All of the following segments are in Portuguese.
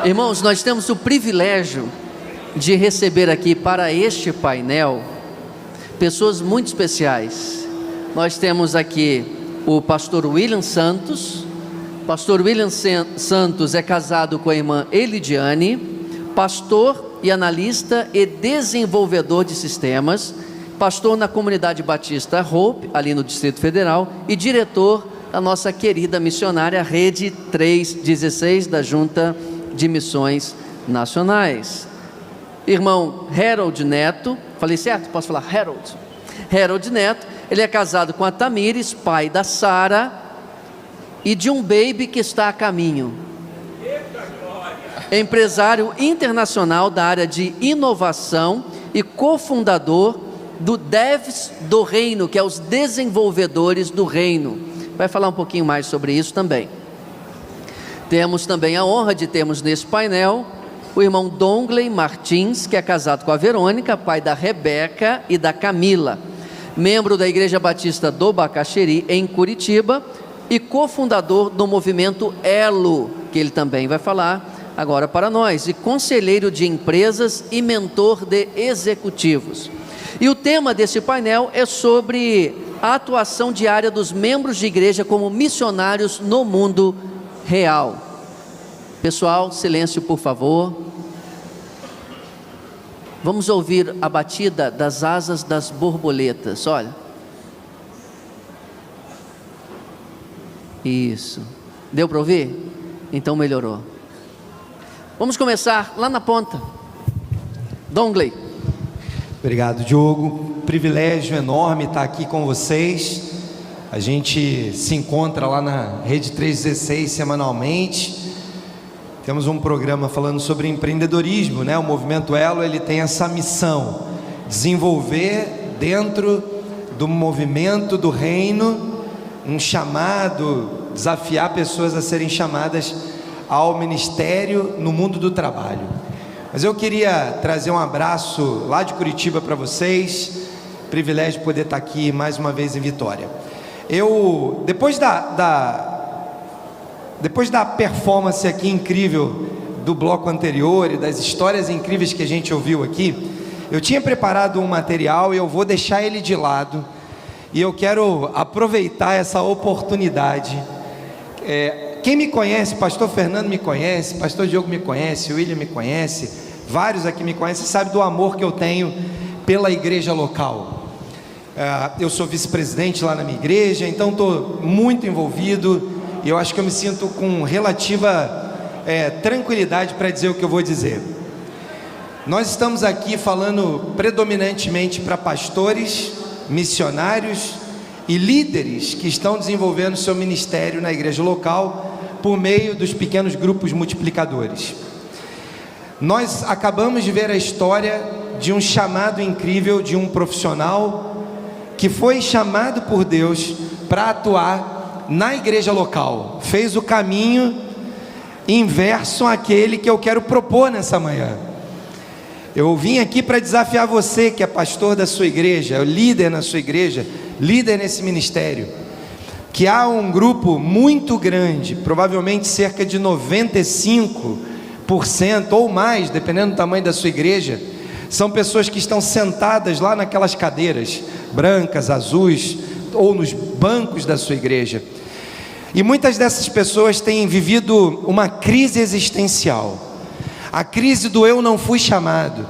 Irmãos, nós temos o privilégio de receber aqui para este painel pessoas muito especiais. Nós temos aqui o pastor William Santos. Pastor William Santos é casado com a irmã Elidiane, pastor e analista e desenvolvedor de sistemas, pastor na comunidade batista Hope, ali no Distrito Federal, e diretor da nossa querida missionária Rede 316 da Junta de Missões Nacionais. Irmão Harold Neto, falei certo? Posso falar Harold? Harold Neto, ele é casado com a Tamires, pai da Sara e de um baby que está a caminho. Empresário internacional da área de inovação e cofundador do Devs do Reino, que é os desenvolvedores do reino. Vai falar um pouquinho mais sobre isso também. Temos também a honra de termos nesse painel o irmão Dongley Martins, que é casado com a Verônica, pai da Rebeca e da Camila, membro da Igreja Batista do Bacaxeri, em Curitiba, e cofundador do movimento Elo, que ele também vai falar agora para nós, e conselheiro de empresas e mentor de executivos. E o tema desse painel é sobre a atuação diária dos membros de igreja como missionários no mundo real. Pessoal, silêncio por favor. Vamos ouvir a batida das asas das borboletas, olha. Isso. Deu para ouvir? Então melhorou. Vamos começar lá na ponta. Dongley. Obrigado, Diogo. Privilégio enorme estar aqui com vocês. A gente se encontra lá na Rede 316 semanalmente. Temos um programa falando sobre empreendedorismo, né? O Movimento Elo, ele tem essa missão: desenvolver dentro do movimento do reino um chamado, desafiar pessoas a serem chamadas ao ministério no mundo do trabalho. Mas eu queria trazer um abraço lá de Curitiba para vocês. Privilégio poder estar aqui mais uma vez em Vitória. Depois da performance aqui incrível do bloco anterior e das histórias incríveis que a gente ouviu aqui, eu tinha preparado um material e eu vou deixar ele de lado, e eu quero aproveitar essa oportunidade. Quem me conhece, pastor Fernando me conhece, pastor Diogo me conhece, o William me conhece, vários aqui me conhecem, sabe do amor que eu tenho pela igreja local. Eu sou vice-presidente lá na minha igreja, então estou muito envolvido, e eu acho que eu me sinto com relativa tranquilidade para dizer o que eu vou dizer. Nós estamos aqui falando predominantemente para pastores, missionários e líderes que estão desenvolvendo seu ministério na igreja local por meio dos pequenos grupos multiplicadores. Nós acabamos de ver a história de um chamado incrível de um profissional que foi chamado por Deus para atuar na igreja local. Fez o caminho inverso àquele que eu quero propor nessa manhã. Eu vim aqui para desafiar você que é pastor da sua igreja, líder na sua igreja, líder nesse ministério, que há um grupo muito grande, provavelmente cerca de 95% ou mais, dependendo do tamanho da sua igreja, são pessoas que estão sentadas lá naquelas cadeiras brancas, azuis, ou nos bancos da sua igreja. E muitas dessas pessoas têm vivido uma crise existencial, a crise do eu não fui chamado.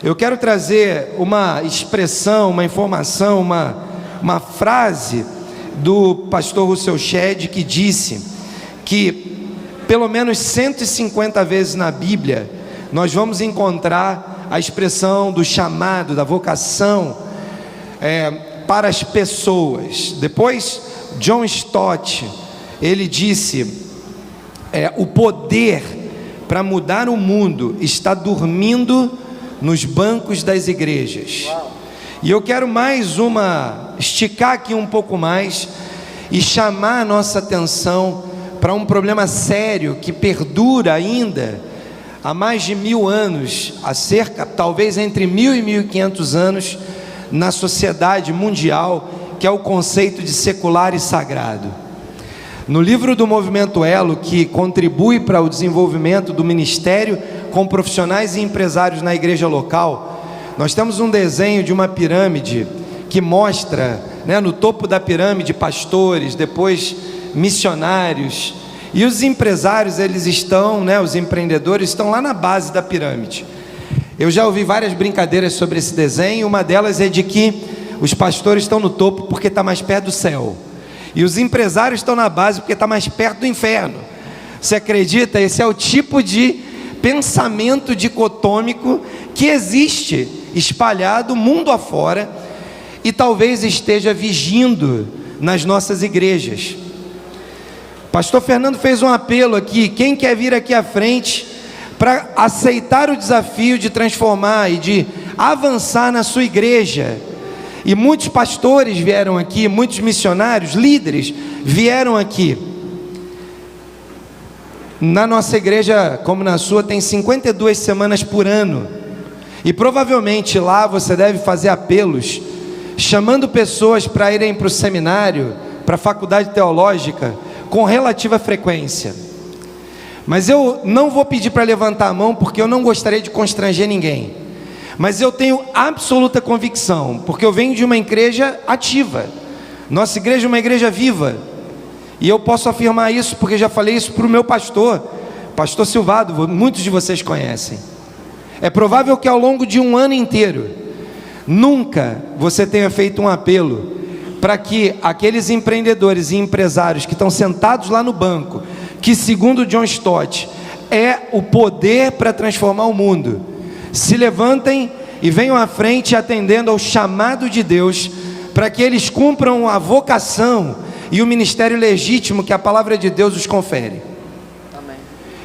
Eu quero trazer uma expressão, uma informação, uma frase do pastor Russell Shedd, que disse que pelo menos 150 vezes na Bíblia nós vamos encontrar a expressão do chamado, da vocação para as pessoas. Depois, John Stott, ele disse, o poder para mudar o mundo está dormindo nos bancos das igrejas. E eu quero esticar aqui um pouco mais e chamar a nossa atenção para um problema sério que perdura ainda há mais de 1000 anos, talvez entre 1000 e 1500 anos na sociedade mundial, que é o conceito de secular e sagrado. No livro do Movimento Elo, que contribui para o desenvolvimento do ministério com profissionais e empresários na igreja local, nós temos um desenho de uma pirâmide que mostra, né, no topo da pirâmide, pastores, depois missionários, e os empresários, eles estão, né, os empreendedores estão lá na base da pirâmide. Eu já ouvi várias brincadeiras sobre esse desenho. Uma delas é de que os pastores estão no topo porque está mais perto do céu, e os empresários estão na base porque está mais perto do inferno. Você acredita? Esse é o tipo de pensamento dicotômico que existe espalhado mundo afora e talvez esteja vigindo nas nossas igrejas. Pastor Fernando fez um apelo aqui: quem quer vir aqui à frente para aceitar o desafio de transformar e de avançar na sua igreja? E muitos pastores vieram aqui, muitos missionários, líderes vieram aqui. Na nossa igreja, como na sua, tem 52 semanas por ano, e provavelmente lá você deve fazer apelos, chamando pessoas para irem para o seminário, para a faculdade teológica, com relativa frequência. Mas eu não vou pedir para levantar a mão, porque eu não gostaria de constranger ninguém. Mas eu tenho absoluta convicção, porque eu venho de uma igreja ativa. Nossa igreja é uma igreja viva, e eu posso afirmar isso, porque já falei isso para o meu pastor Silvado, muitos de vocês conhecem. É provável que ao longo de um ano inteiro, nunca você tenha feito um apelo para que aqueles empreendedores e empresários que estão sentados lá no banco, que segundo John Stott é o poder para transformar o mundo, se levantem e venham à frente atendendo ao chamado de Deus, para que eles cumpram a vocação e o ministério legítimo que a palavra de Deus os confere. Amém.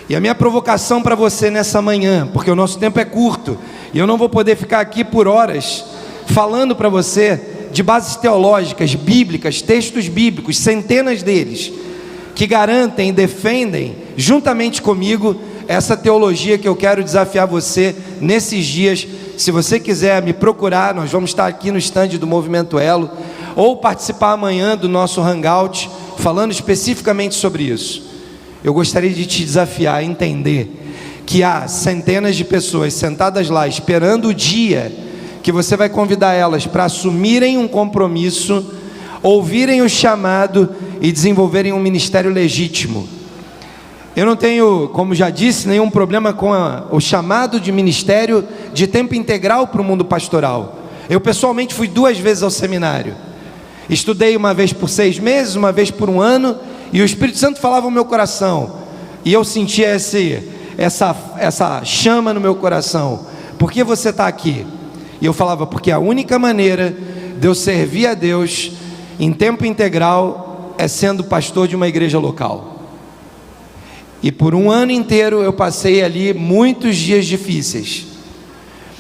E a minha provocação para você nessa manhã, porque o nosso tempo é curto e eu não vou poder ficar aqui por horas falando para você de bases teológicas, bíblicas, textos bíblicos, centenas deles, que garantem e defendem juntamente comigo essa teologia que eu quero desafiar você nesses dias. Se você quiser me procurar, nós vamos estar aqui no stand do Movimento Elo, ou participar amanhã do nosso hangout, falando especificamente sobre isso. Eu gostaria de te desafiar a entender que há centenas de pessoas sentadas lá, esperando o dia que você vai convidar elas para assumirem um compromisso, ouvirem o chamado e desenvolverem um ministério legítimo. Eu não tenho, como já disse, nenhum problema com o chamado de ministério de tempo integral para o mundo pastoral. Eu pessoalmente fui 2 vezes ao seminário. Estudei uma vez por 6 meses, uma vez por 1 ano, e o Espírito Santo falava no meu coração, e eu sentia essa chama no meu coração: por que você está aqui? E eu falava: porque a única maneira de eu servir a Deus em tempo integral é sendo pastor de uma igreja local. E por 1 ano inteiro eu passei ali muitos dias difíceis,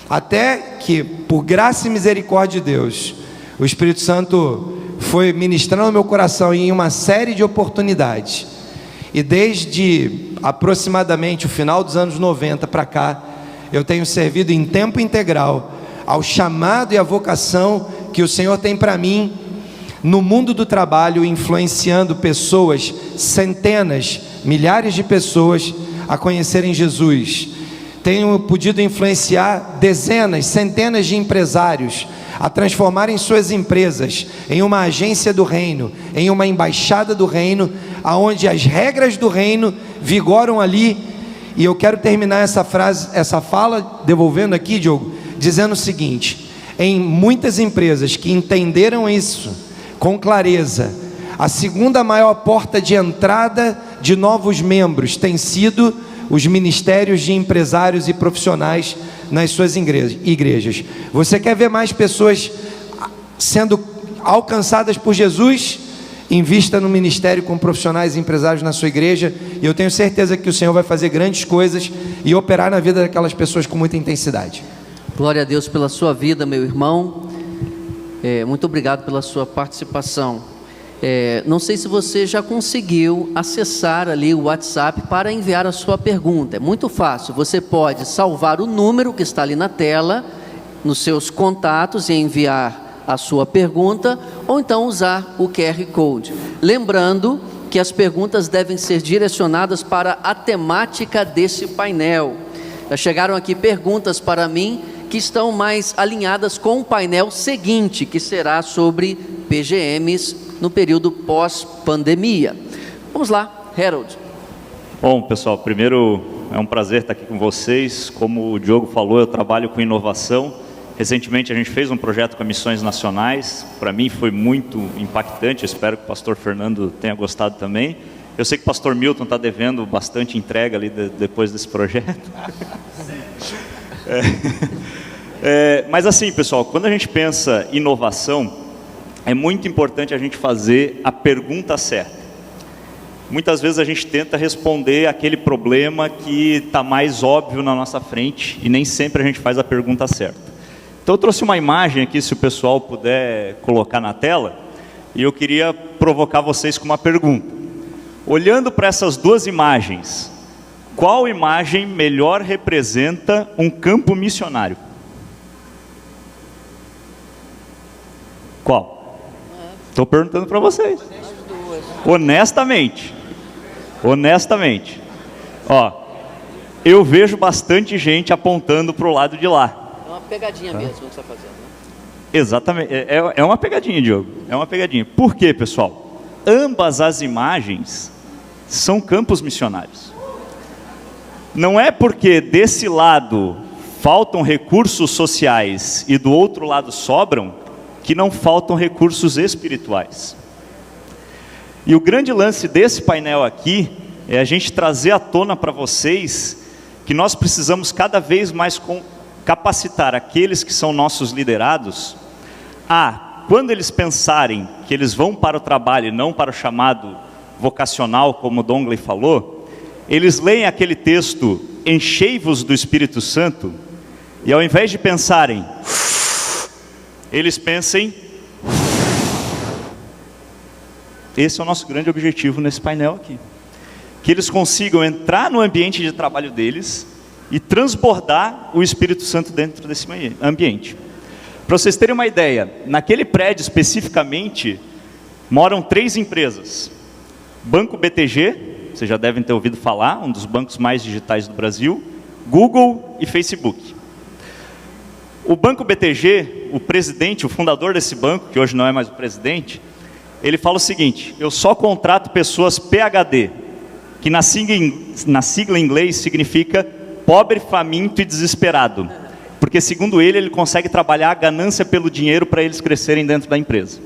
até que, por graça e misericórdia de Deus, o Espírito Santo foi ministrando no meu coração em uma série de oportunidades. E desde aproximadamente o final dos anos 90 para cá, eu tenho servido em tempo integral ao chamado e à vocação que o Senhor tem para mim no mundo do trabalho, influenciando pessoas, centenas, milhares de pessoas a conhecerem Jesus. Tenho podido influenciar dezenas, centenas de empresários a transformarem suas empresas em uma agência do reino, em uma embaixada do reino, aonde as regras do reino vigoram ali. E eu quero terminar essa fala, devolvendo aqui, Diogo, dizendo o seguinte: em muitas empresas que entenderam isso com clareza, a segunda maior porta de entrada de novos membros tem sido os ministérios de empresários e profissionais nas suas igrejas. Você quer ver mais pessoas sendo alcançadas por Jesus? Invista no ministério com profissionais e empresários na sua igreja, e eu tenho certeza que o Senhor vai fazer grandes coisas e operar na vida daquelas pessoas com muita intensidade. Glória a Deus pela sua vida, meu irmão. Muito obrigado pela sua participação. Não sei se você já conseguiu acessar ali o WhatsApp para enviar a sua pergunta. É muito fácil, você pode salvar o número que está ali na tela, nos seus contatos, e enviar a sua pergunta, ou então usar o QR Code. Lembrando que as perguntas devem ser direcionadas para a temática desse painel. Já chegaram aqui perguntas para mim que estão mais alinhadas com o painel seguinte, que será sobre PGMs no período pós-pandemia. Vamos lá, Harold. Bom, pessoal, primeiro é um prazer estar aqui com vocês. Como o Diogo falou, eu trabalho com inovação. Recentemente a gente fez um projeto com missões nacionais. Para mim foi muito impactante, eu espero que o pastor Fernando tenha gostado também. Eu sei que o pastor Milton está devendo bastante entrega ali depois desse projeto. Mas assim, pessoal, quando a gente pensa em inovação, é muito importante a gente fazer a pergunta certa. Muitas vezes a gente tenta responder aquele problema que está mais óbvio na nossa frente e nem sempre a gente faz a pergunta certa. Então eu trouxe uma imagem aqui, se o pessoal puder colocar na tela, e eu queria provocar vocês com uma pergunta. Olhando para essas duas imagens, qual imagem melhor representa um campo missionário? Qual? Estou perguntando para vocês. Honestamente. Ó, eu vejo bastante gente apontando para o lado de lá. É uma pegadinha mesmo que você está fazendo, né? Exatamente, é uma pegadinha, Diogo. É uma pegadinha. Por quê, pessoal? Ambas as imagens são campos missionários. Não é porque desse lado faltam recursos sociais e do outro lado sobram, que não faltam recursos espirituais. E o grande lance desse painel aqui é a gente trazer à tona para vocês que nós precisamos cada vez mais capacitar aqueles que são nossos liderados a, quando eles pensarem que eles vão para o trabalho e não para o chamado vocacional, como o Dongley falou, eles leem aquele texto, enchei-vos do Espírito Santo, e ao invés de pensarem, eles pensem. Esse é o nosso grande objetivo nesse painel aqui. Que eles consigam entrar no ambiente de trabalho deles e transbordar o Espírito Santo dentro desse ambiente. Para vocês terem uma ideia, naquele prédio especificamente, moram 3 empresas. Banco BTG, vocês já devem ter ouvido falar, um dos bancos mais digitais do Brasil, Google e Facebook. O Banco BTG, o presidente, o fundador desse banco, que hoje não é mais o presidente, ele fala o seguinte: eu só contrato pessoas PhD, que na sigla em inglês significa pobre, faminto e desesperado, porque segundo ele consegue trabalhar a ganância pelo dinheiro para eles crescerem dentro da empresa.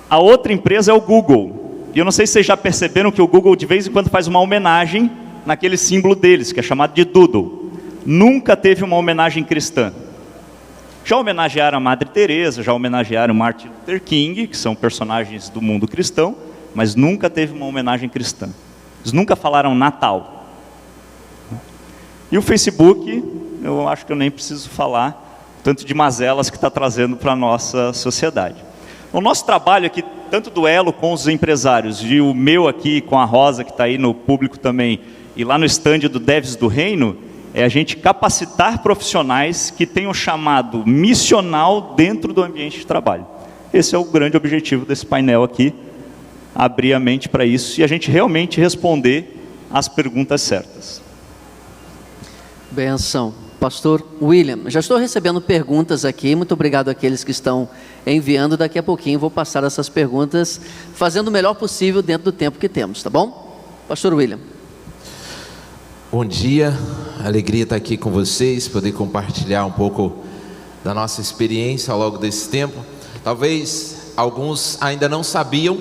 A outra empresa é o Google, e eu não sei se vocês já perceberam que o Google de vez em quando faz uma homenagem naquele símbolo deles, que é chamado de Doodle. Nunca teve uma homenagem cristã. Já homenagearam a Madre Teresa, já homenagearam Martin Luther King, que são personagens do mundo cristão, mas nunca teve uma homenagem cristã. Eles nunca falaram Natal. E o Facebook, eu acho que eu nem preciso falar, tanto de mazelas que está trazendo para a nossa sociedade. O nosso trabalho aqui, tanto do Elo com os empresários, e o meu aqui com a Rosa, que está aí no público também, e lá no stand do Devs do Reino, é a gente capacitar profissionais que tenham chamado missional dentro do ambiente de trabalho. Esse é o grande objetivo desse painel aqui, abrir a mente para isso e a gente realmente responder as perguntas certas. Benção. Pastor William, já estou recebendo perguntas aqui, muito obrigado àqueles que estão enviando, daqui a pouquinho vou passar essas perguntas, fazendo o melhor possível dentro do tempo que temos, tá bom? Pastor William. Bom dia, alegria estar aqui com vocês, poder compartilhar um pouco da nossa experiência ao longo desse tempo. Talvez alguns ainda não sabiam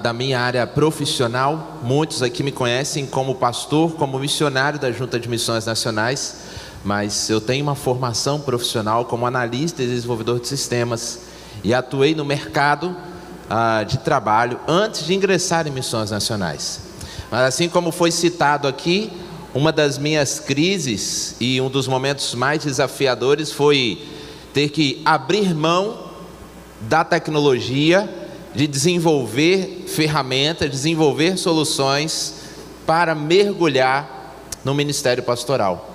da minha área profissional, muitos aqui me conhecem como pastor, como missionário da Junta de Missões Nacionais, mas eu tenho uma formação profissional como analista e desenvolvedor de sistemas e atuei no mercado de trabalho antes de ingressar em Missões Nacionais. Mas assim como foi citado aqui, uma das minhas crises e um dos momentos mais desafiadores foi ter que abrir mão da tecnologia, de desenvolver ferramentas, desenvolver soluções para mergulhar no ministério pastoral.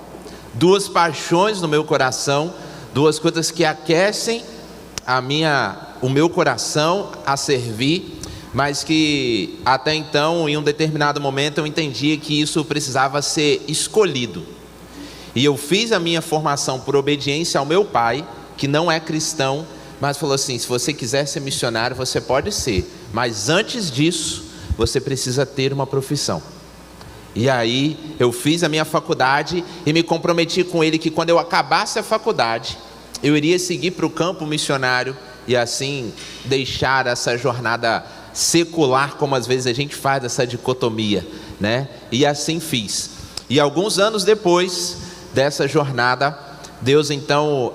Duas paixões no meu coração, duas coisas que aquecem o meu coração a servir, mas que até então, em um determinado momento, eu entendia que isso precisava ser escolhido. E eu fiz a minha formação por obediência ao meu pai, que não é cristão, mas falou assim: se você quiser ser missionário, você pode ser, mas antes disso, você precisa ter uma profissão. E aí eu fiz a minha faculdade e me comprometi com ele que quando eu acabasse a faculdade, eu iria seguir para o campo missionário e assim deixar essa jornada secular, como às vezes a gente faz essa dicotomia, né? E assim fiz. E alguns anos depois dessa jornada, Deus então,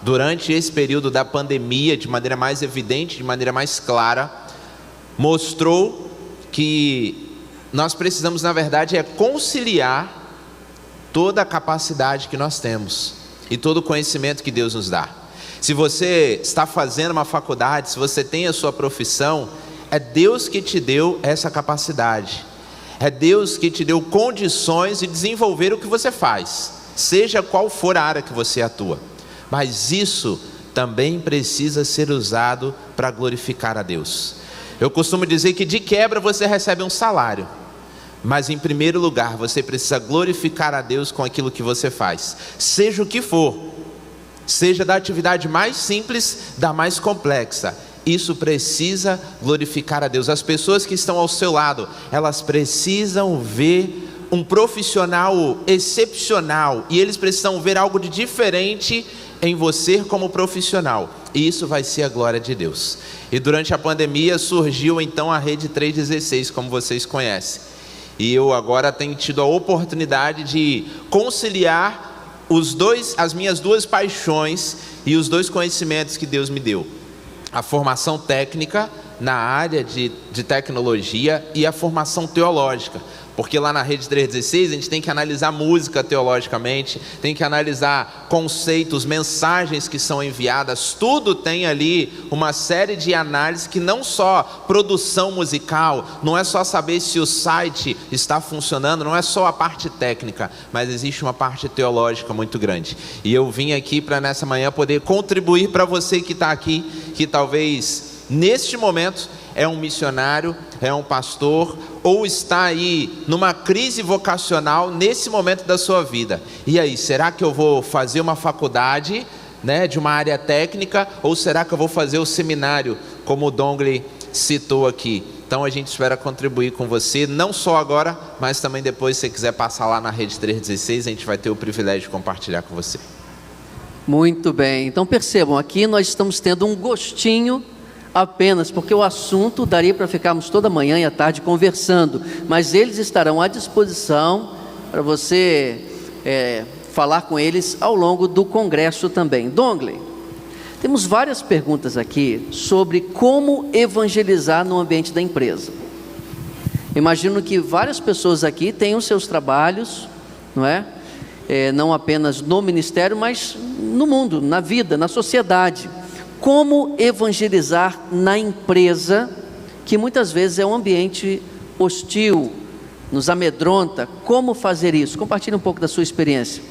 durante esse período da pandemia, de maneira mais evidente, de maneira mais clara, mostrou que nós precisamos, na verdade, conciliar toda a capacidade que nós temos e todo o conhecimento que Deus nos dá. Se você está fazendo uma faculdade, se você tem a sua profissão, é Deus que te deu essa capacidade. É Deus que te deu condições de desenvolver o que você faz, seja qual for a área que você atua. Mas isso também precisa ser usado para glorificar a Deus. Eu costumo dizer que de quebra você recebe um salário, mas em primeiro lugar você precisa glorificar a Deus com aquilo que você faz, seja o que for. Seja da atividade mais simples, da mais complexa, isso precisa glorificar a Deus. As pessoas que estão ao seu lado, elas precisam ver um profissional excepcional, e eles precisam ver algo de diferente em você como profissional, e isso vai ser a glória de Deus. E durante a pandemia surgiu então a Rede 316, como vocês conhecem, e eu agora tenho tido a oportunidade de conciliar as minhas duas paixões e os dois conhecimentos que Deus me deu: a formação técnica na área de tecnologia e a formação teológica, porque lá na Rede 316 a gente tem que analisar música teologicamente, tem que analisar conceitos, mensagens que são enviadas, tudo tem ali uma série de análises, que não só produção musical, não é só saber se o site está funcionando, não é só a parte técnica, mas existe uma parte teológica muito grande. E eu vim aqui para nessa manhã poder contribuir para você que está aqui, que talvez neste momento é um missionário, é um pastor, ou está aí numa crise vocacional nesse momento da sua vida. E aí, será que eu vou fazer uma faculdade, né, de uma área técnica, ou será que eu vou fazer o seminário, como o Dongley citou aqui? Então a gente espera contribuir com você, não só agora, mas também depois, se você quiser passar lá na Rede 316, a gente vai ter o privilégio de compartilhar com você. Muito bem, então percebam, aqui nós estamos tendo um gostinho apenas, porque o assunto daria para ficarmos toda manhã e à tarde conversando, mas eles estarão à disposição para você falar com eles ao longo do congresso também. Dongley, temos várias perguntas aqui sobre como evangelizar no ambiente da empresa. Imagino que várias pessoas aqui têm os seus trabalhos, não é? Não apenas no ministério, mas no mundo, na vida, na sociedade. Como evangelizar na empresa, que muitas vezes é um ambiente hostil, nos amedronta? Como fazer isso? Compartilhe um pouco da sua experiência.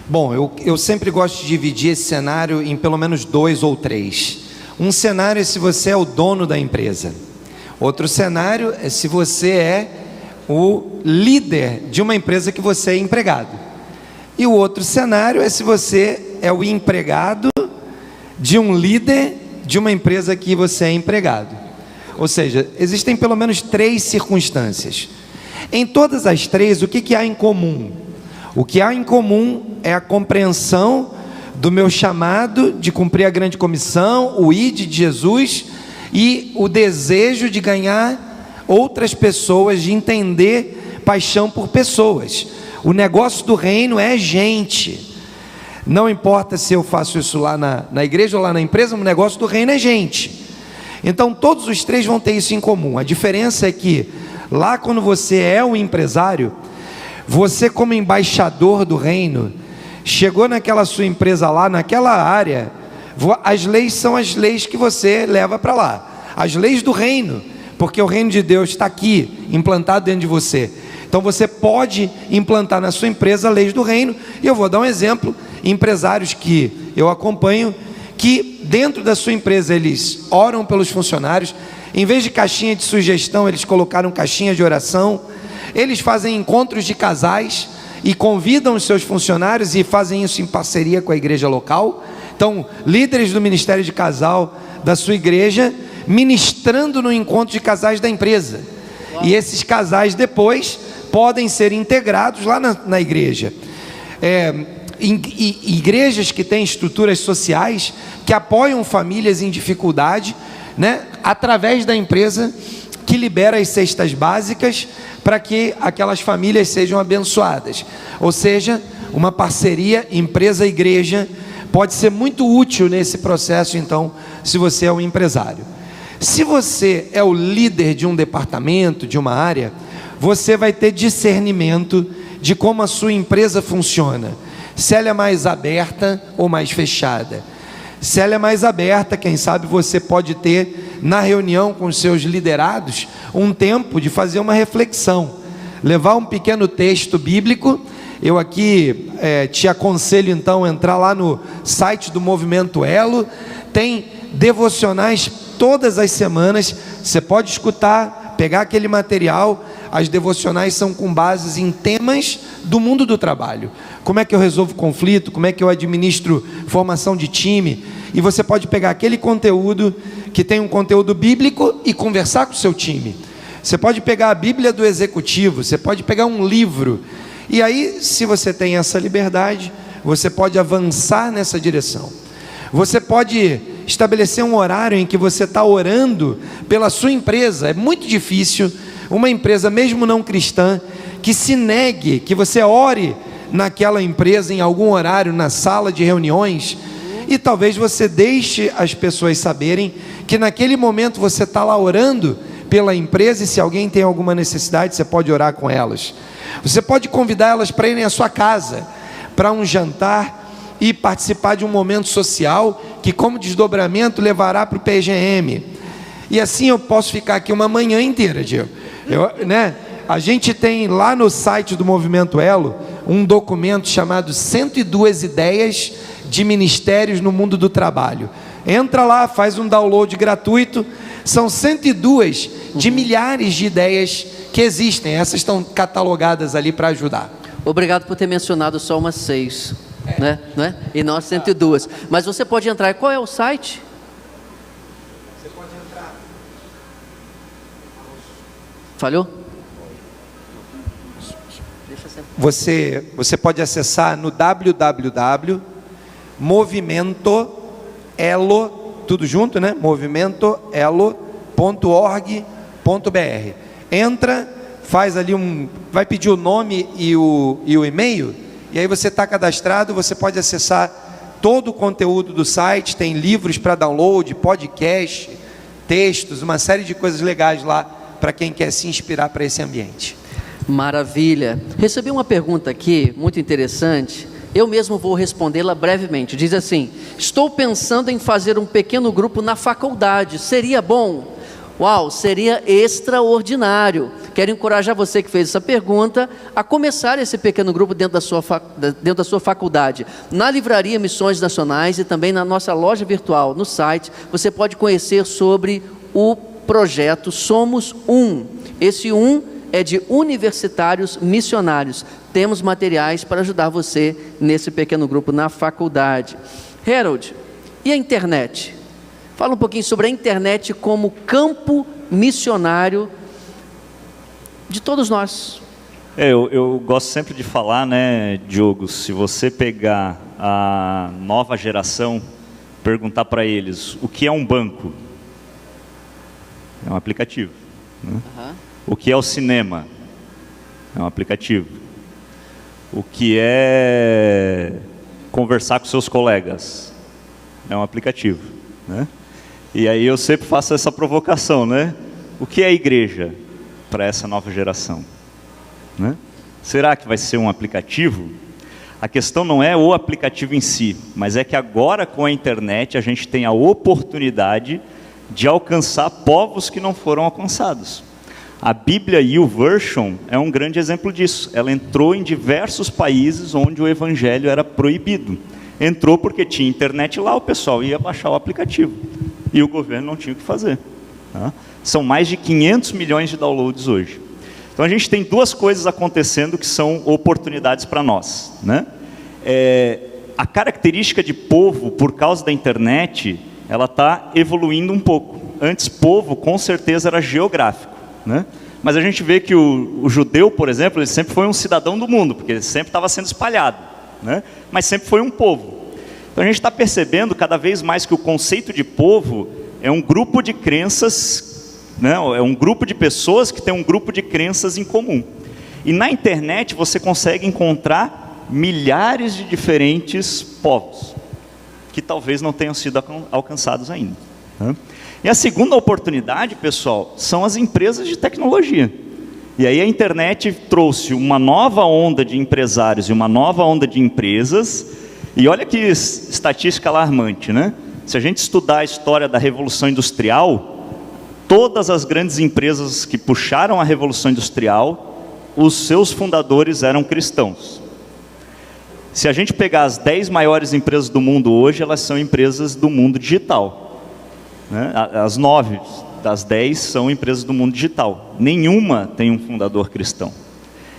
Bom, eu sempre gosto de dividir esse cenário em pelo menos 2 ou 3. Um cenário é se você é o dono da empresa. Outro cenário é se você é o líder de uma empresa que você é empregado. E o outro cenário é se você é o empregado de um líder de uma empresa que você é empregado. Ou seja, existem pelo menos 3 circunstâncias. Em todas as 3, o que há em comum? O que há em comum é a compreensão do meu chamado de cumprir a grande comissão, o ID de Jesus, e o desejo de ganhar outras pessoas, de entender paixão por pessoas. O negócio do reino é gente. Não importa se eu faço isso lá na igreja ou lá na empresa, o negócio do reino é gente. Então todos os 3 vão ter isso em comum. A diferença é que lá, quando você é um empresário, você, como embaixador do reino, chegou naquela sua empresa lá, naquela área, as leis são as leis que você leva para lá, as leis do reino, porque o reino de Deus está aqui, implantado dentro de você. Então você pode implantar na sua empresa leis do reino. E eu vou dar um exemplo: empresários que eu acompanho, que dentro da sua empresa eles oram pelos funcionários. Em vez de caixinha de sugestão, eles colocaram caixinha de oração. Eles fazem encontros de casais e convidam os seus funcionários e fazem isso em parceria com a igreja local. Então, líderes do ministério de casal da sua igreja ministrando no encontro de casais da empresa. E esses casais depois podem ser integrados lá na igreja. Igrejas que têm estruturas sociais que apoiam famílias em dificuldade, né, através da empresa que libera as cestas básicas para que aquelas famílias sejam abençoadas. Ou seja, uma parceria empresa-igreja pode ser muito útil nesse processo, então, se você é um empresário. Se você é o líder de um departamento, de uma área, você vai ter discernimento de como a sua empresa funciona. Se ela é mais aberta ou mais fechada. Se ela é mais aberta, quem sabe você pode ter, na reunião com os seus liderados, um tempo de fazer uma reflexão. Levar um pequeno texto bíblico. Eu aqui te aconselho então a entrar lá no site do Movimento Elo. Tem devocionais todas as semanas. Você pode escutar, pegar aquele material. As devocionais são com bases em temas do mundo do trabalho. Como é que eu resolvo conflito? Como é que eu administro formação de time? E você pode pegar aquele conteúdo que tem um conteúdo bíblico e conversar com o seu time. Você pode pegar a Bíblia do executivo, você pode pegar um livro. E aí, se você tem essa liberdade, você pode avançar nessa direção. Você pode estabelecer um horário em que você está orando pela sua empresa. É muito difícil uma empresa, mesmo não cristã, que se negue, que você ore naquela empresa em algum horário, na sala de reuniões, e talvez você deixe as pessoas saberem que naquele momento você está lá orando pela empresa, e se alguém tem alguma necessidade, você pode orar com elas. Você pode convidar elas para irem à sua casa, para um jantar, e participar de um momento social, que como desdobramento levará para o PGM. E assim eu posso ficar aqui uma manhã inteira, Diego. A gente tem lá no site do Movimento Elo um documento chamado 102 ideias de ministérios no mundo do trabalho. Entra lá, faz um download gratuito. São 102 de milhares de ideias que existem. Essas estão catalogadas ali para ajudar. Obrigado por ter mencionado só umas 6, né? Não é? E nós 102. Mas você pode entrar. Qual é o site? Você pode entrar. Falhou? Você pode acessar no www.movimentoelo, tudo junto, né? movimentoelo.org.br. Entra, faz ali vai pedir o nome e o e-mail, e aí você está cadastrado. Você pode acessar todo o conteúdo do site. Tem livros para download, podcast, textos, uma série de coisas legais lá para quem quer se inspirar para esse ambiente. Maravilha. Recebi uma pergunta aqui, muito interessante. Eu mesmo vou respondê-la brevemente. Diz assim: estou pensando em fazer um pequeno grupo na faculdade. Seria bom? Uau, seria extraordinário. Quero encorajar você que fez essa pergunta a começar esse pequeno grupo dentro da sua faculdade. Na Livraria Missões Nacionais e também na nossa loja virtual, no site, você pode conhecer sobre o projeto Somos Um. Esse é de universitários missionários. Temos materiais para ajudar você nesse pequeno grupo na faculdade. Harold, e a internet? Fala um pouquinho sobre a internet como campo missionário de todos nós. Eu gosto sempre de falar, né, Diogo, se você pegar a nova geração, perguntar para eles o que é um banco, é um aplicativo, né? O que é o cinema? É um aplicativo. O que é conversar com seus colegas? É um aplicativo, né? E aí eu sempre faço essa provocação, né? O que é a igreja para essa nova geração, né? Será que vai ser um aplicativo? A questão não é o aplicativo em si, mas é que agora com a internet a gente tem a oportunidade de alcançar povos que não foram alcançados. A Bíblia YouVersion é um grande exemplo disso. Ela entrou em diversos países onde o evangelho era proibido. Entrou porque tinha internet lá, o pessoal ia baixar o aplicativo. E o governo não tinha o que fazer. Tá? São mais de 500 milhões de downloads hoje. Então a gente tem duas coisas acontecendo que são oportunidades para nós, né? A característica de povo, por causa da internet, ela está evoluindo um pouco. Antes, povo, com certeza, era geográfico, né? Mas a gente vê que o judeu, por exemplo, ele sempre foi um cidadão do mundo, porque ele sempre estava sendo espalhado, né? Mas sempre foi um povo. Então a gente está percebendo cada vez mais que o conceito de povo é um grupo de crenças, né? É um grupo de pessoas que tem um grupo de crenças em comum. E na internet você consegue encontrar milhares de diferentes povos, que talvez não tenham sido alcançados ainda, né? E a segunda oportunidade, pessoal, são as empresas de tecnologia. E aí a internet trouxe uma nova onda de empresários e uma nova onda de empresas. E olha que estatística alarmante, né? Se a gente estudar a história da Revolução Industrial, todas as grandes empresas que puxaram a Revolução Industrial, os seus fundadores eram cristãos. Se a gente pegar as 10 maiores empresas do mundo hoje, elas são empresas do mundo digital, né? As 9 das 10 são empresas do mundo digital. Nenhuma tem um fundador cristão.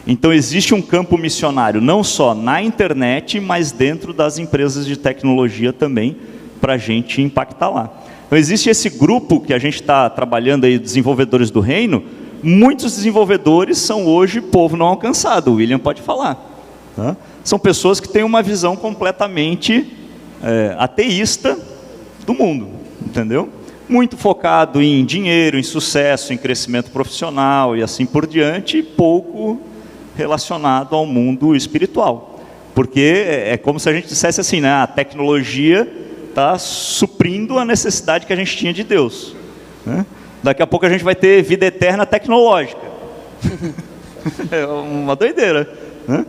Então existe um campo missionário, não só na internet, mas dentro das empresas de tecnologia também, para a gente impactar lá. Então existe esse grupo que a gente está trabalhando aí, desenvolvedores do reino. Muitos desenvolvedores são hoje povo não alcançado, o William pode falar, tá? São pessoas que têm uma visão completamente ateísta do mundo, entendeu? Muito focado em dinheiro, em sucesso, em crescimento profissional e assim por diante, e pouco relacionado ao mundo espiritual. Porque é como se a gente dissesse assim, né? A tecnologia está suprindo a necessidade que a gente tinha de Deus, né? Daqui a pouco a gente vai ter vida eterna tecnológica. É uma doideira, né?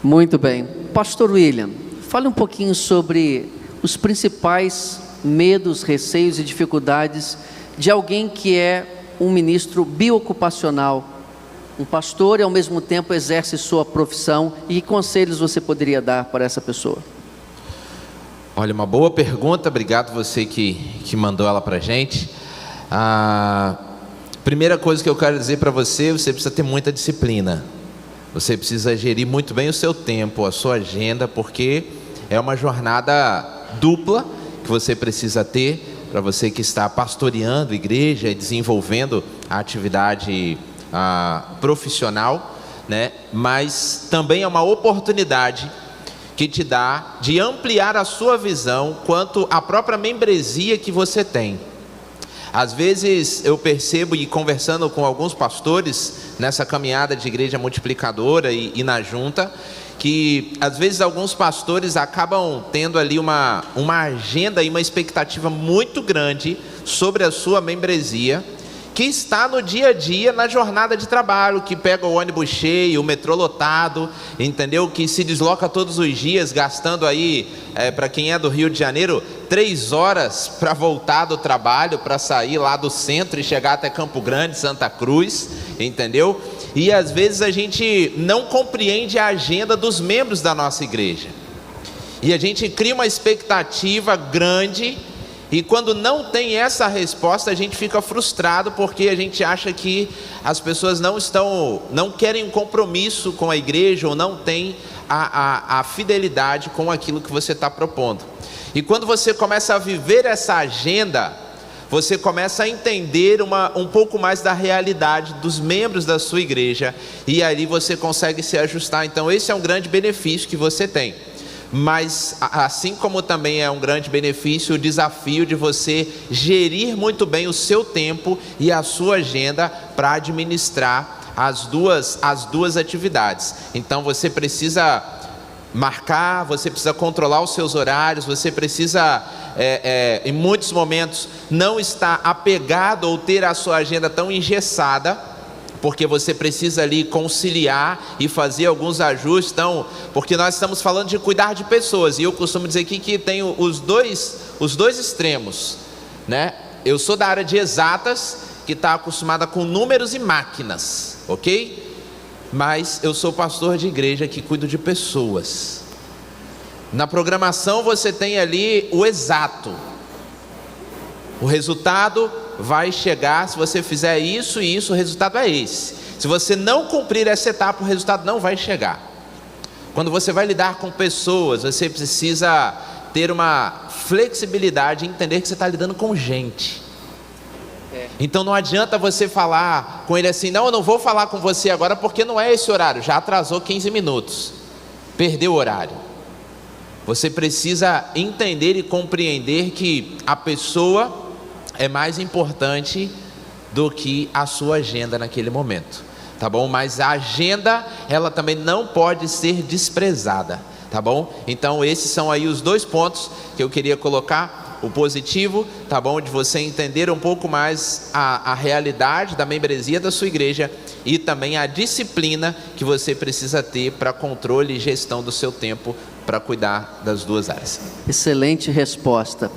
Muito bem. Pastor William, fale um pouquinho sobre os principais medos, receios e dificuldades de alguém que é um ministro biocupacional, um pastor e ao mesmo tempo exerce sua profissão, e que conselhos você poderia dar para essa pessoa? Olha, uma boa pergunta, obrigado você que mandou ela para a gente. A primeira coisa que eu quero dizer para você, você precisa ter muita disciplina. Você precisa gerir muito bem o seu tempo, a sua agenda, porque é uma jornada dupla que você precisa ter para você que está pastoreando igreja e desenvolvendo a atividade profissional, né? Mas também é uma oportunidade que te dá de ampliar a sua visão quanto à própria membresia que você tem. Às vezes eu percebo, e conversando com alguns pastores nessa caminhada de igreja multiplicadora e na junta, que às vezes alguns pastores acabam tendo ali uma agenda e uma expectativa muito grande sobre a sua membresia, que está no dia a dia, na jornada de trabalho, que pega o ônibus cheio, o metrô lotado, entendeu? Que se desloca todos os dias, gastando aí, para quem é do Rio de Janeiro, 3 horas para voltar do trabalho, para sair lá do centro e chegar até Campo Grande, Santa Cruz, entendeu? E às vezes a gente não compreende a agenda dos membros da nossa igreja. E a gente cria uma expectativa grande, e quando não tem essa resposta, a gente fica frustrado, porque a gente acha que as pessoas não querem um compromisso com a igreja, ou não têm a fidelidade com aquilo que você está propondo. E quando você começa a viver essa agenda, você começa a entender um pouco mais da realidade dos membros da sua igreja, e ali você consegue se ajustar. Então esse é um grande benefício que você tem. Mas assim como também é um grande benefício o desafio de você gerir muito bem o seu tempo e a sua agenda para administrar as duas atividades. Então você precisa marcar, você precisa controlar os seus horários, você precisa em muitos momentos não estar apegado ou ter a sua agenda tão engessada, porque você precisa ali conciliar e fazer alguns ajustes. Então, porque nós estamos falando de cuidar de pessoas, e eu costumo dizer aqui que tem os dois extremos, né? Eu sou da área de exatas, que está acostumada com números e máquinas, ok? Mas eu sou pastor de igreja que cuido de pessoas. Na programação você tem ali o exato. O resultado vai chegar, se você fizer isso e isso, o resultado é esse. Se você não cumprir essa etapa, o resultado não vai chegar. Quando você vai lidar com pessoas, você precisa ter uma flexibilidade e entender que você está lidando com gente. Então não adianta você falar com ele assim, não, eu não vou falar com você agora porque não é esse horário, já atrasou 15 minutos, perdeu o horário. Você precisa entender e compreender que a pessoa é mais importante do que a sua agenda naquele momento, tá bom? Mas a agenda, ela também não pode ser desprezada, tá bom? Então esses são aí os 2 pontos que eu queria colocar, o positivo, tá bom? De você entender um pouco mais a realidade da membresia da sua igreja e também a disciplina que você precisa ter para controle e gestão do seu tempo para cuidar das 2 áreas. Excelente resposta.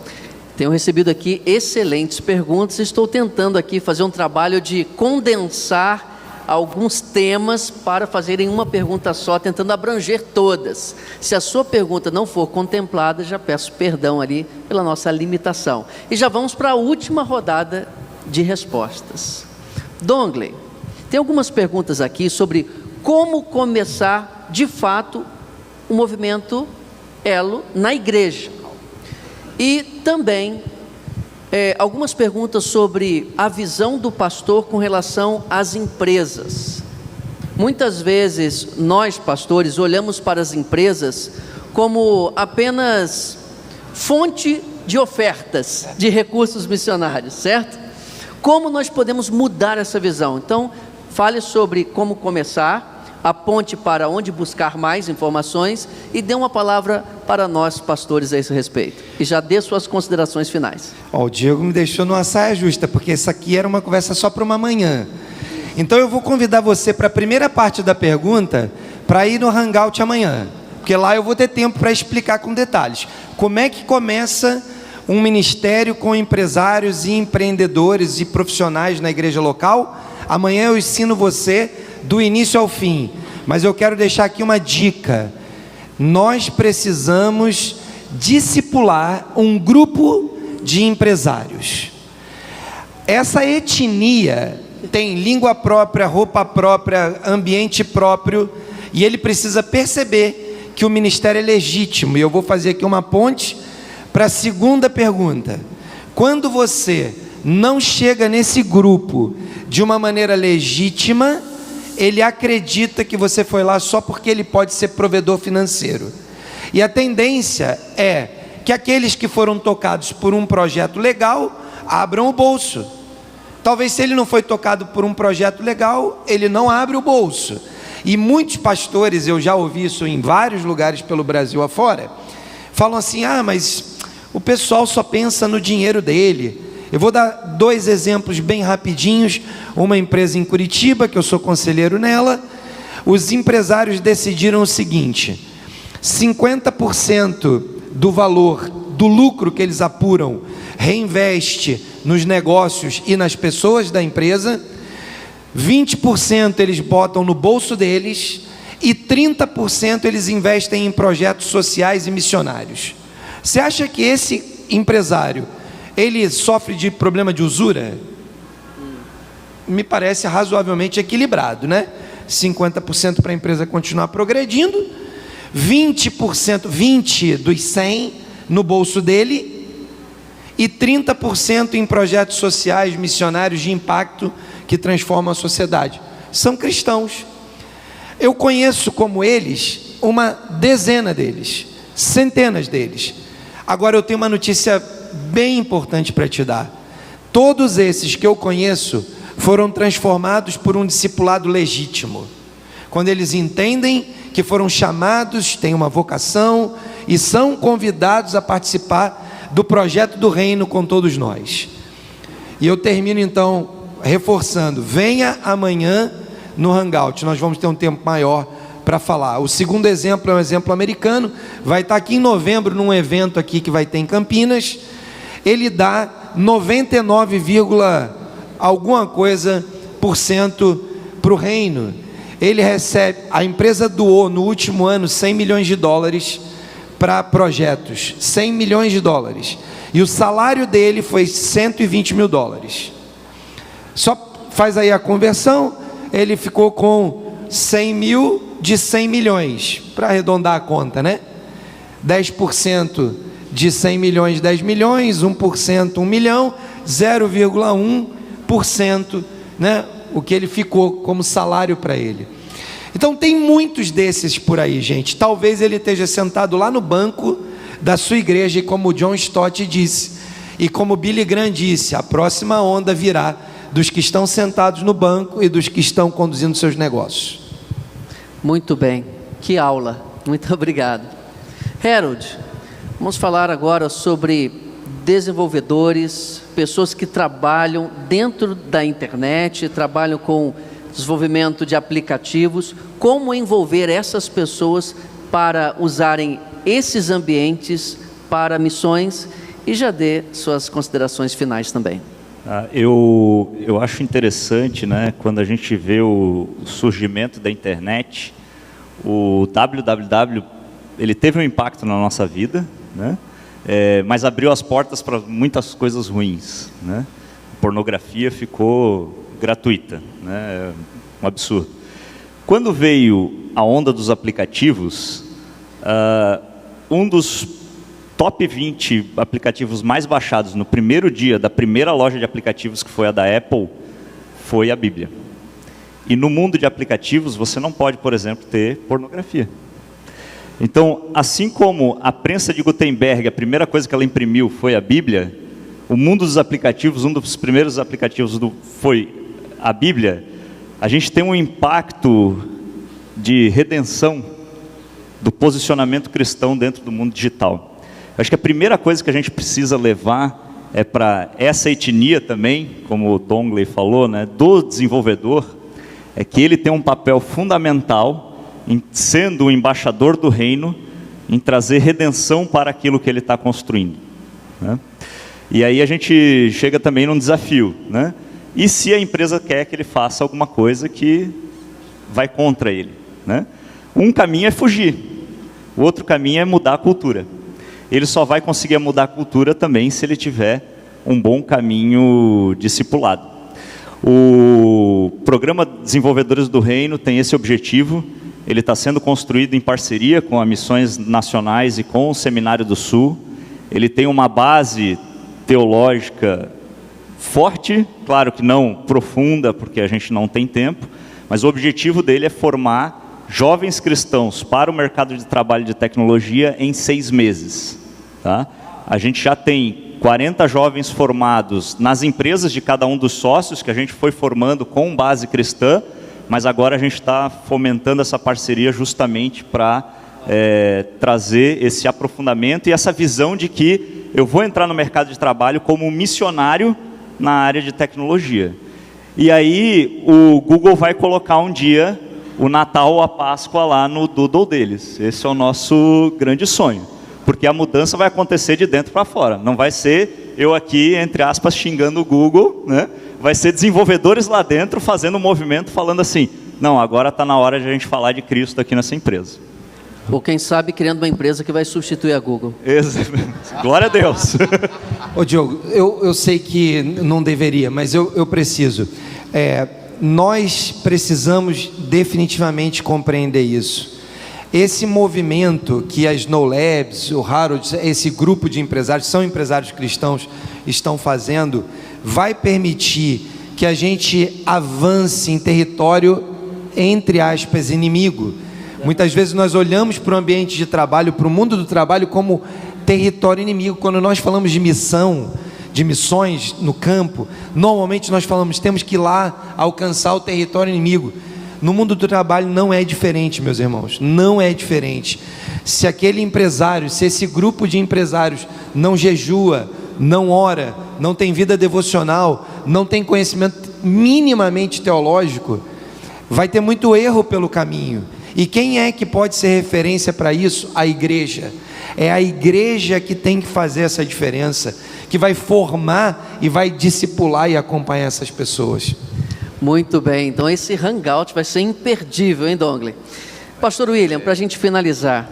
Tenho recebido aqui excelentes perguntas. Estou tentando aqui fazer um trabalho de condensar alguns temas para fazerem uma pergunta só, tentando abranger todas. Se a sua pergunta não for contemplada, já peço perdão ali pela nossa limitação. E já vamos para a última rodada de respostas. Dongley, tem algumas perguntas aqui sobre como começar de fato o movimento Elo na igreja. E também algumas perguntas sobre a visão do pastor com relação às empresas. Muitas vezes nós, pastores, olhamos para as empresas como apenas fonte de ofertas de recursos missionários, certo? Como nós podemos mudar essa visão? Então, fale sobre como começar, aponte para onde buscar mais informações e dê uma palavra para nós, pastores, a esse respeito. E já dê suas considerações finais. O Diego me deixou numa saia justa, porque isso aqui era uma conversa só para uma manhã. Então eu vou convidar você para a primeira parte da pergunta, para ir no Hangout amanhã, porque lá eu vou ter tempo para explicar com detalhes. Como é que começa um ministério com empresários e empreendedores e profissionais na igreja local? Amanhã eu ensino você do início ao fim, mas eu quero deixar aqui uma dica. Nós precisamos discipular um grupo de empresários. Essa etnia tem língua própria, roupa própria, ambiente próprio, e ele precisa perceber que o ministério é legítimo. E eu vou fazer aqui uma ponte para a segunda pergunta. Quando você não chega nesse grupo de uma maneira legítima, ele acredita que você foi lá só porque ele pode ser provedor financeiro. E a tendência é que aqueles que foram tocados por um projeto legal abram o bolso. Talvez, se ele não foi tocado por um projeto legal, ele não abre o bolso. E muitos pastores, eu já ouvi isso em vários lugares pelo Brasil afora, falam assim, mas o pessoal só pensa no dinheiro dele. Eu vou dar 2 exemplos bem rapidinhos. Uma empresa em Curitiba, que eu sou conselheiro nela, os empresários decidiram o seguinte: 50% do valor do lucro que eles apuram reinveste nos negócios e nas pessoas da empresa, 20% eles botam no bolso deles e 30% eles investem em projetos sociais e missionários. Você acha que esse empresário, ele sofre de problema de usura? Me parece razoavelmente equilibrado, né? 50% para a empresa continuar progredindo, 20% dos 100 no bolso dele e 30% em projetos sociais, missionários de impacto que transformam a sociedade. São cristãos. Eu conheço como eles uma dezena deles, centenas deles. Agora eu tenho uma notícia bem importante para te dar. Todos esses que eu conheço foram transformados por um discipulado legítimo. Quando eles entendem que foram chamados, têm uma vocação e são convidados a participar do projeto do reino com todos nós. E eu termino então reforçando: venha amanhã no Hangout, nós vamos ter um tempo maior para falar. O segundo exemplo é um exemplo americano, vai estar aqui em novembro num evento aqui que vai ter em Campinas. Ele dá 99, alguma coisa por cento para o reino. Ele recebe, a empresa doou no último ano $100 milhões para projetos, 100 milhões de dólares. E o salário dele foi 120 mil dólares. Só faz aí a conversão, ele ficou com 100 mil de 100 milhões, para arredondar a conta, né? 10% de 100 milhões, 10 milhões, 1%, 1 milhão, 0,1%, né? O que ele ficou como salário para ele. Então tem muitos desses por aí, gente. Talvez ele esteja sentado lá no banco da sua igreja, e como o John Stott disse, e como Billy Graham disse, a próxima onda virá dos que estão sentados no banco e dos que estão conduzindo seus negócios. Muito bem, que aula, muito obrigado. Harold, vamos falar agora sobre desenvolvedores, pessoas que trabalham dentro da internet, trabalham com desenvolvimento de aplicativos, como envolver essas pessoas para usarem esses ambientes para missões, e já dê suas considerações finais também. Eu acho interessante, né, quando a gente vê o surgimento da internet, o www, ele teve um impacto na nossa vida, né, mas abriu as portas para muitas coisas ruins, né? A pornografia ficou gratuita, né? Um absurdo. Quando veio a onda dos aplicativos, um dos top 20 aplicativos mais baixados no primeiro dia da primeira loja de aplicativos, que foi a da Apple, foi a Bíblia. E no mundo de aplicativos você não pode, por exemplo, ter pornografia. Então, assim como a prensa de Gutenberg, a primeira coisa que ela imprimiu foi a Bíblia, o mundo dos aplicativos, um dos primeiros aplicativos foi a Bíblia. A gente tem um impacto de redenção do posicionamento cristão dentro do mundo digital. Eu acho que a primeira coisa que a gente precisa levar é para essa etnia também, como o Dongley falou, né, do desenvolvedor, é que ele tem um papel fundamental em sendo o embaixador do reino, em trazer redenção para aquilo que ele está construindo, né? E aí a gente chega também num desafio, né? E se a empresa quer que ele faça alguma coisa que vai contra ele, né? Um caminho é fugir, o outro caminho é mudar a cultura. Ele só vai conseguir mudar a cultura também se ele tiver um bom caminho discipulado. O programa Desenvolvedores do Reino tem esse objetivo. Ele está sendo construído em parceria com as missões nacionais e com o Seminário do Sul. Ele tem uma base teológica forte, claro que não profunda, porque a gente não tem tempo, mas o objetivo dele é formar jovens cristãos para o mercado de trabalho de tecnologia em 6 meses. Tá? A gente já tem 40 jovens formados nas empresas de cada um dos sócios, que a gente foi formando com base cristã, mas agora a gente está fomentando essa parceria justamente para trazer esse aprofundamento e essa visão de que eu vou entrar no mercado de trabalho como um missionário na área de tecnologia. E aí o Google vai colocar um dia o Natal ou a Páscoa lá no Doodle deles. Esse é o nosso grande sonho, porque a mudança vai acontecer de dentro para fora. Não vai ser eu aqui, entre aspas, xingando o Google, né? Vai ser desenvolvedores lá dentro fazendo um movimento, falando assim, não, agora está na hora de a gente falar de Cristo aqui nessa empresa. Ou quem sabe criando uma empresa que vai substituir a Google. Glória a Deus. Ô Diogo, eu sei que não deveria, mas eu preciso. Nós precisamos definitivamente compreender isso. Esse movimento que as Snow Labs, o Harold, esse grupo de empresários, são empresários cristãos, estão fazendo, vai permitir que a gente avance em território, entre aspas, inimigo. Muitas vezes nós olhamos para o ambiente de trabalho, para o mundo do trabalho como território inimigo. Quando nós falamos de missão, de missões no campo, normalmente nós falamos, temos que ir lá alcançar o território inimigo. No mundo do trabalho não é diferente, meus irmãos, não é diferente. Se aquele empresário, se esse grupo de empresários não jejua, não ora, não tem vida devocional, não tem conhecimento minimamente teológico, vai ter muito erro pelo caminho. E quem é que pode ser referência para isso? A igreja. É a igreja que tem que fazer essa diferença, que vai formar e vai discipular e acompanhar essas pessoas. Muito bem, então esse hangout vai ser imperdível, hein, Dongley? Pastor William, para a gente finalizar,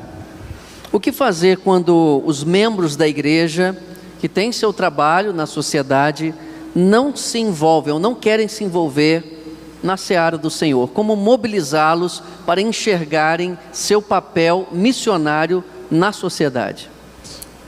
O que fazer quando os membros da igreja, que têm seu trabalho na sociedade, não se envolvem ou não querem se envolver na seara do Senhor? Como mobilizá-los para enxergarem seu papel missionário na sociedade?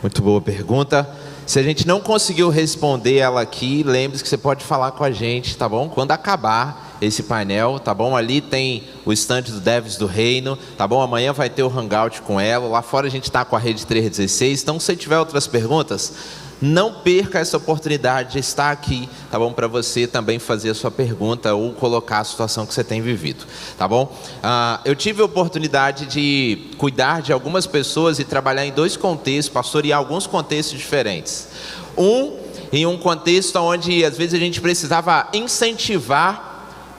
Muito boa pergunta. Se a gente não conseguiu responder ela aqui, lembre-se que você pode falar com a gente, tá bom? Quando acabar esse painel, tá bom? Ali tem o estande do Devs do Reino, tá bom? Amanhã vai ter o Hangout com ela. Lá fora a gente está com a Rede 316. Então, se tiver outras perguntas, não perca essa oportunidade de estar aqui, tá bom? Para você também fazer a sua pergunta ou colocar a situação que você tem vivido, tá bom? Eu tive a oportunidade de cuidar de algumas pessoas e trabalhar em 2 contextos, pastorear alguns contextos diferentes. Em um contexto onde às vezes a gente precisava incentivar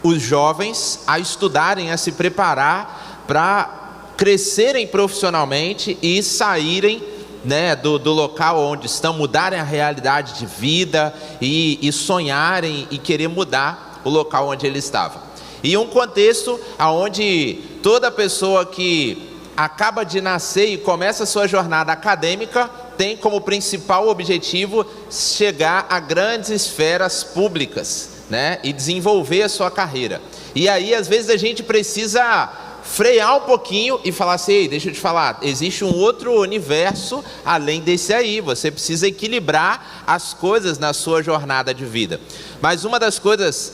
os jovens a estudarem, a se preparar para crescerem profissionalmente e saírem, né, do local onde estão, mudarem a realidade de vida e sonharem e querer mudar o local onde ele estava. E um contexto onde toda pessoa que acaba de nascer e começa a sua jornada acadêmica tem como principal objetivo chegar a grandes esferas públicas, né, e desenvolver a sua carreira. E aí às vezes a gente precisa frear um pouquinho e falar assim: ei, deixa eu te falar, existe um outro universo além desse aí, você precisa equilibrar as coisas na sua jornada de vida. Mas uma das coisas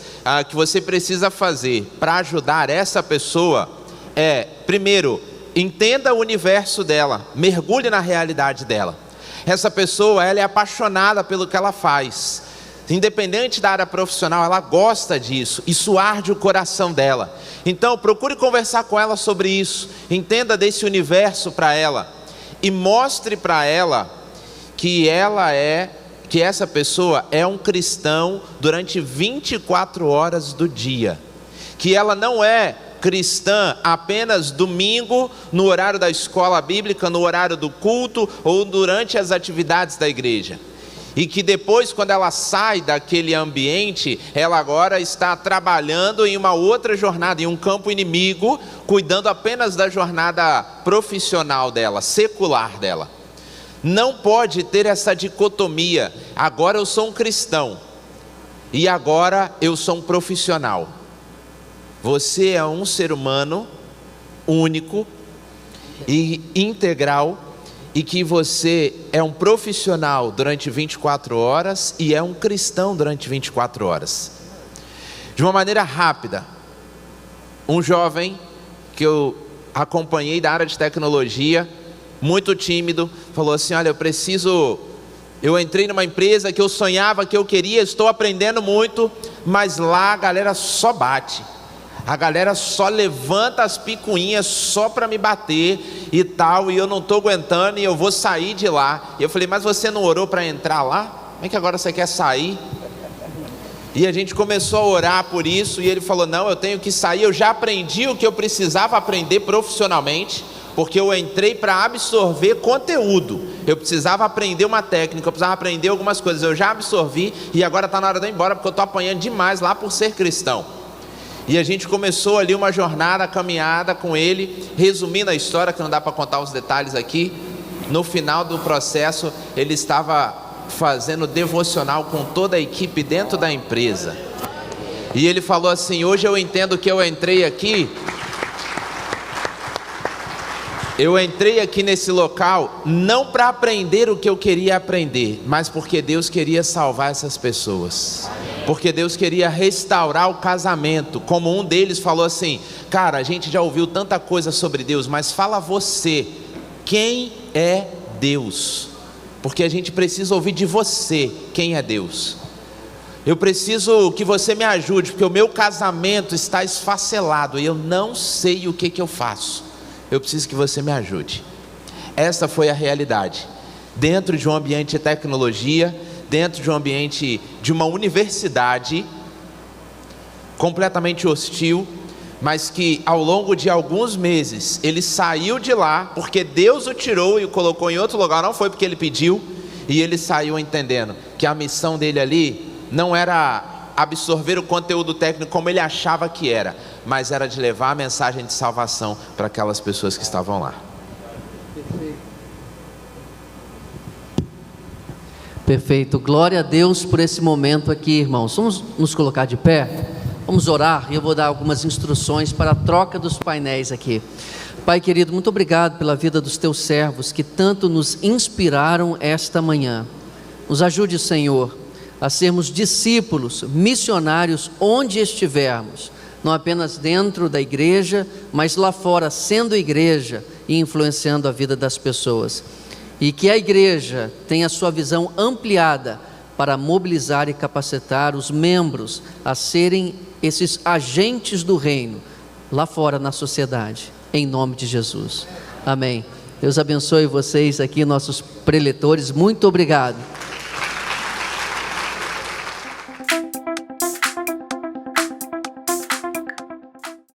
que você precisa fazer para ajudar essa pessoa é, primeiro, entenda o universo dela, mergulhe na realidade dela. Essa pessoa, ela é apaixonada pelo que ela faz. Independente da área profissional, ela gosta disso, isso arde o coração dela. Então procure conversar com ela sobre isso, entenda desse universo para ela e mostre para ela que essa pessoa é um cristão durante 24 horas do dia, que ela não é cristã apenas domingo, no horário da escola bíblica, no horário do culto ou durante as atividades da igreja. E que depois, quando ela sai daquele ambiente, ela agora está trabalhando em uma outra jornada, em um campo inimigo, cuidando apenas da jornada profissional dela, secular dela. Não pode ter essa dicotomia: agora eu sou um cristão e agora eu sou um profissional. Você é um ser humano único e integral, e que você é um profissional durante 24 horas e é um cristão durante 24 horas. De uma maneira rápida, um jovem que eu acompanhei da área de tecnologia, muito tímido, falou assim: olha, eu entrei numa empresa que eu sonhava, que eu queria, estou aprendendo muito, mas lá a galera só bate. A galera só levanta as picuinhas só para me bater e tal, e eu não estou aguentando e eu vou sair de lá. E eu falei: mas você não orou para entrar lá? Como é que agora você quer sair? E a gente começou a orar por isso, e ele falou: não, eu tenho que sair, eu já aprendi o que eu precisava aprender profissionalmente, porque eu entrei para absorver conteúdo. Eu precisava aprender uma técnica, eu precisava aprender algumas coisas, eu já absorvi, e agora está na hora de eu ir embora, porque eu estou apanhando demais lá por ser cristão. E a gente começou ali uma jornada, caminhada com ele. Resumindo a história, que não dá para contar os detalhes aqui, no final do processo ele estava fazendo devocional com toda a equipe dentro da empresa. E ele falou assim: hoje eu entendo que eu entrei aqui nesse local não para aprender o que eu queria aprender, mas porque Deus queria salvar essas pessoas, porque Deus queria restaurar o casamento. Como um deles falou assim: cara, a gente já ouviu tanta coisa sobre Deus, mas fala você, quem é Deus? Porque a gente precisa ouvir de você quem é Deus. Eu preciso que você me ajude, porque o meu casamento está esfacelado e eu não sei o que eu faço. Eu preciso que você me ajude. Essa foi a realidade. Dentro de um ambiente de tecnologia, dentro de um ambiente de uma universidade completamente hostil, mas que ao longo de alguns meses ele saiu de lá porque Deus o tirou e o colocou em outro lugar. Não foi porque ele pediu, e ele saiu entendendo que a missão dele ali não era absorver o conteúdo técnico como ele achava que era, mas era de levar a mensagem de salvação para aquelas pessoas que estavam lá. Perfeito. Perfeito, glória a Deus por esse momento aqui, irmãos. Vamos nos colocar de pé, vamos orar e eu vou dar algumas instruções para a troca dos painéis aqui. Pai querido, muito obrigado pela vida dos teus servos que tanto nos inspiraram esta manhã. Nos ajude, Senhor, a sermos discípulos, missionários onde estivermos, não apenas dentro da igreja, mas lá fora, sendo igreja e influenciando a vida das pessoas. E que a igreja tenha sua visão ampliada para mobilizar e capacitar os membros a serem esses agentes do reino lá fora na sociedade, em nome de Jesus. Amém. Deus abençoe vocês aqui, nossos preletores. Muito obrigado.